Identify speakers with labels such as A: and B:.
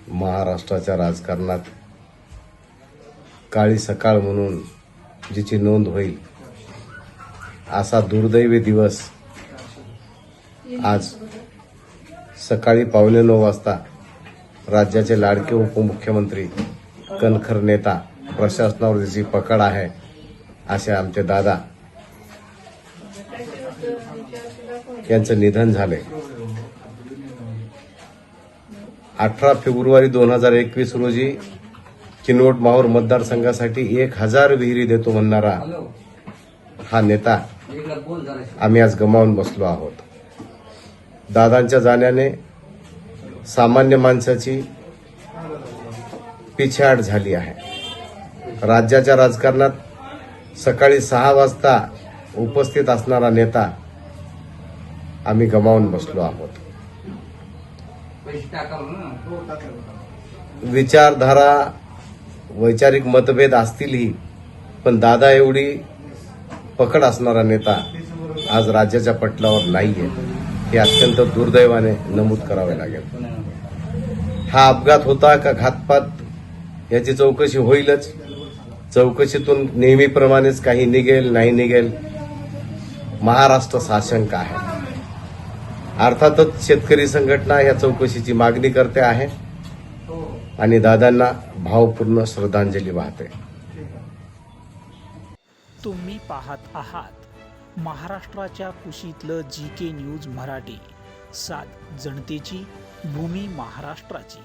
A: महाराष्ट्राच्या राजकारणात काळी सकाळ म्हणून जिची नोंद होईल असा दुर्दैवी दिवस आज सकाळी 9:15 वाजता राज्याचे लाडके उपमुख्यमंत्री कणखर नेता प्रशासनावर ज्याची पकड आहे असे आमचे दादा यांचं निधन झाले। 18 फेब्रुवारी 2021 रोजी किनवट माहूर मतदारसंघासाठी 1000 विहिरी देतो म्हणणारा हा नेता आम्ही आज गमावून बसलो आहोत। दादांच्या जाण्याने सामान्य माणसाची पिछेहाट झाली आहे। राज्याच्या राजकारणात सकाळी 6 वाजता उपस्थित असणारा नेता आम्ही गमावून बसलो आहोत। विचारधारा वैचारिक मतभेद असतीलही पण दादा एवढी पकड असणारा नेता आज राज्याच्या पटलावर नाहीये हे अत्यंत दुर्दैवाने नमूद करावे लागेल। हा अपघात होता का घातपात याची चौकशी होईलच। चौकशीतून नेहमीप्रमाणेच काही निघेल नाही निघेल महाराष्ट्र साशंक आहे। अर्थातच शेतकरी संघटना या चौकशीची मागणी करते आहे आणि दादांना भावपूर्ण श्रद्धांजली वाहते।
B: तुम्ही पाहत आहात महाराष्ट्राच्या कुशीतलं GK न्यूज मराठी, सात जनतेची, भूमी महाराष्ट्राची।